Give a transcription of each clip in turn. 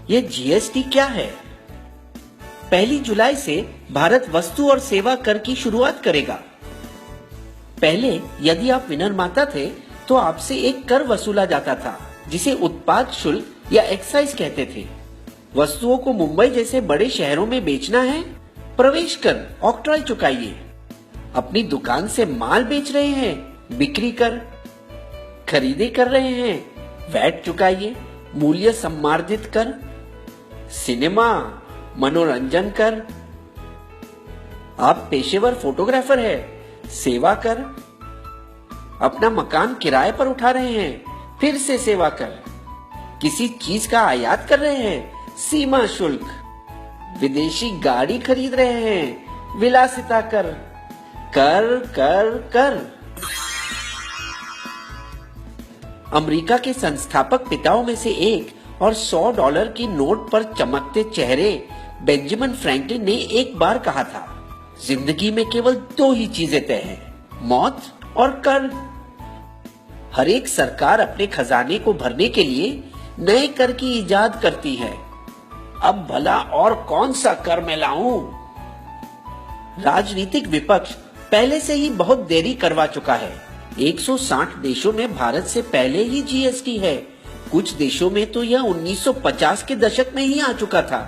ये जीएसटी क्या है? 1 जुलाई से भारत वस्तु और सेवा कर की शुरुआत करेगा। पहले यदि आप विनिर्माता थे तो आपसे एक कर वसूला जाता था जिसे उत्पाद शुल्क या एक्साइज कहते थे। वस्तुओं को मुंबई जैसे बड़े शहरों में बेचना है, प्रवेश कर ऑक्ट्रॉय चुकाइए। अपनी दुकान से माल बेच रहे हैं, बिक्री कर। खरीदी कर रहे हैं, वैट चुकाइए। मूल्य सम्मार्जित कर, सिनेमा, मनोरंजन कर। आप पेशेवर फोटोग्राफर है, सेवा कर। अपना मकान किराए पर उठा रहे हैं, फिर से सेवा कर। किसी चीज का आयात कर रहे हैं, सीमा शुल्क। विदेशी गाड़ी खरीद रहे हैं, विलासिता कर। कर कर कर। अमेरिका के संस्थापक पिताओं में से एक और $100 की नोट पर चमकते चेहरे बेंजामिन फ्रैंकलिन ने एक बार कहा था, जिंदगी में केवल 2 ही चीजें तय हैं, मौत और कर। हर एक सरकार अपने खजाने को भरने के लिए नए कर की इजाद करती है। अब भला और कौन सा कर मैं लाऊं? राजनीतिक विपक्ष पहले से ही बहुत देरी करवा चुका है। 160 देशों में भारत से पहले ही जीएसटी है। कुछ देशों में तो यह 1950 के दशक में ही आ चुका था।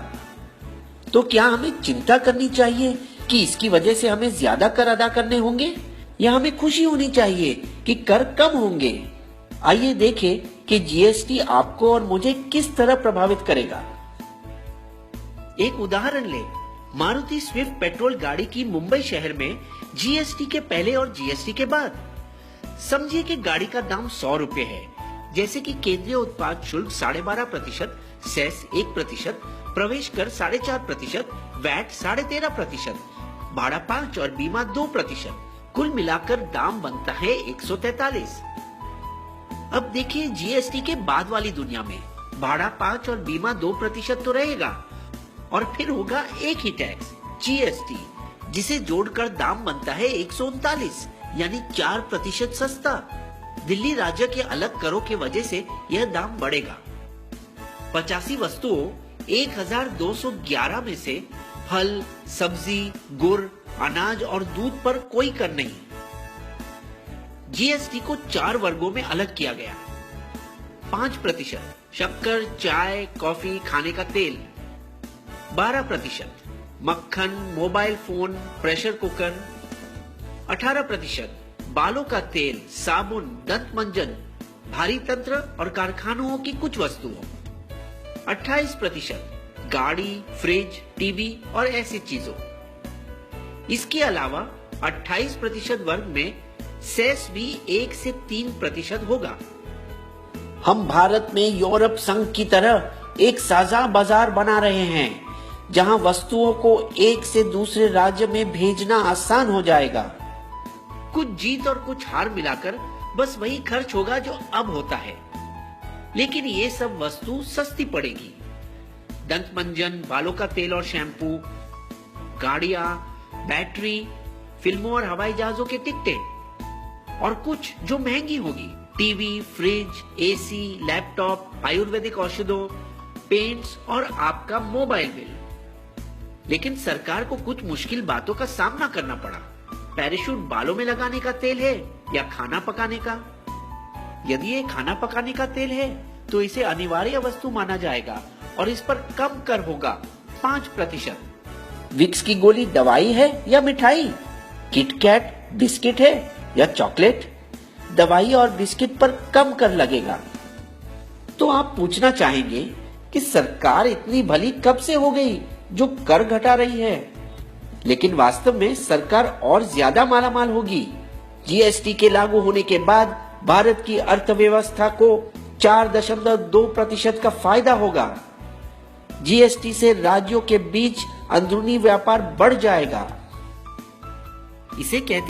तो क्या हमें चिंता करनी चाहिए कि इसकी वजह से हमें ज्यादा कर अदा करने होंगे, या हमें खुशी होनी चाहिए कि कर कम होंगे? आइए देखें कि जीएसटी आपको और मुझे किस तरह प्रभावित करेगा। एक उदाहरण ले, मारुति स्विफ्ट पेट्रोल गाड़ी की मुंबई शहर में जीएसटी के पहले और जीएसटी के बाद। समझिए कि गाड़ी का दाम 100 रुपए है, जैसे कि केंद्रीय उत्पाद शुल्क 12.5%, सेस 1%, प्रवेश कर 4.5%, वैट 13.5%, भाड़ा 5 और बीमा 2%। कुल मिलाकर दाम बनता है 143। अब देखिए जीएसटी के बाद वाली दुनिया में भाड़ा 5 और बीमा 2% तो रहेगा, और फिर होगा एक ही टैक्स जीएसटी, जिसे जोड़कर दाम बनता है 139, यानी 4% सस्ता। दिल्ली राज्य के अलग करों के वजह से यह दाम बढ़ेगा। 85 वस्तुओं 1211 में से फल, सब्जी, गुड़, अनाज और दूध पर कोई कर नहीं। जीएसटी को 4 वर्गों में अलग किया गया। 5% शक्कर, चाय, कॉफी, खाने का तेल। 12% मक्खन, मोबाइल फोन, प्रेशर कुकर। 18% बालों का तेल, साबुन, दंत मंजन, भारी तंत्र और कारखानों की कुछ वस्तुओं। 28% गाड़ी, फ्रिज, टीवी और ऐसी चीजों। इसके अलावा 28% वर्ग में सेस भी 1 से 3% होगा। हम भारत में यूरोप संघ की तरह एक साझा बाजार बना रहे हैं, जहां वस्तुओं को एक से दूसरे राज्य में भेजना आसान हो जाएगा। कुछ जीत और कुछ हार मिलाकर बस वही खर्च होगा जो अब होता है, लेकिन ये सब वस्तु सस्ती पड़ेगी। दंत मंजन, बालों का तेल और शैम्पू, गाड़ियां, बैटरी, फिल्मों और हवाई जहाजों के टिकटें, और कुछ जो महंगी होगी, टीवी, फ्रिज, एसी, लैपटॉप, आयुर्वेदिक औषधों, पेंट्स और आपका मोबाइल बिल। लेकिन सरकार को कुछ मुश्किल बातों का सामना करना पड़ा। पैराशूट बालों में लगाने का तेल है या खाना पकाने का? यदि ये खाना पकाने का तेल है तो इसे अनिवार्य वस्तु माना जाएगा और इस पर कम कर होगा 5%। विक्स की गोली दवाई है या मिठाई? किटकैट बिस्किट है या चॉकलेट? दवाई और बिस्किट पर कम कर लगेगा। तो आप पूछना चाहेंगे कि सरकार इतनी भली कब से हो गई जो कर घटा रही है? लेकिन वास्तव में सरकार और ज्यादा मालामाल होगी। जीएसटी के लागू होने के बाद भारत की अर्थव्यवस्था को 4.2% का फायदा होगा। जीएसटी से राज्यों के बीच अंदरूनी व्यापार बढ़ जाएगा। इसे कहते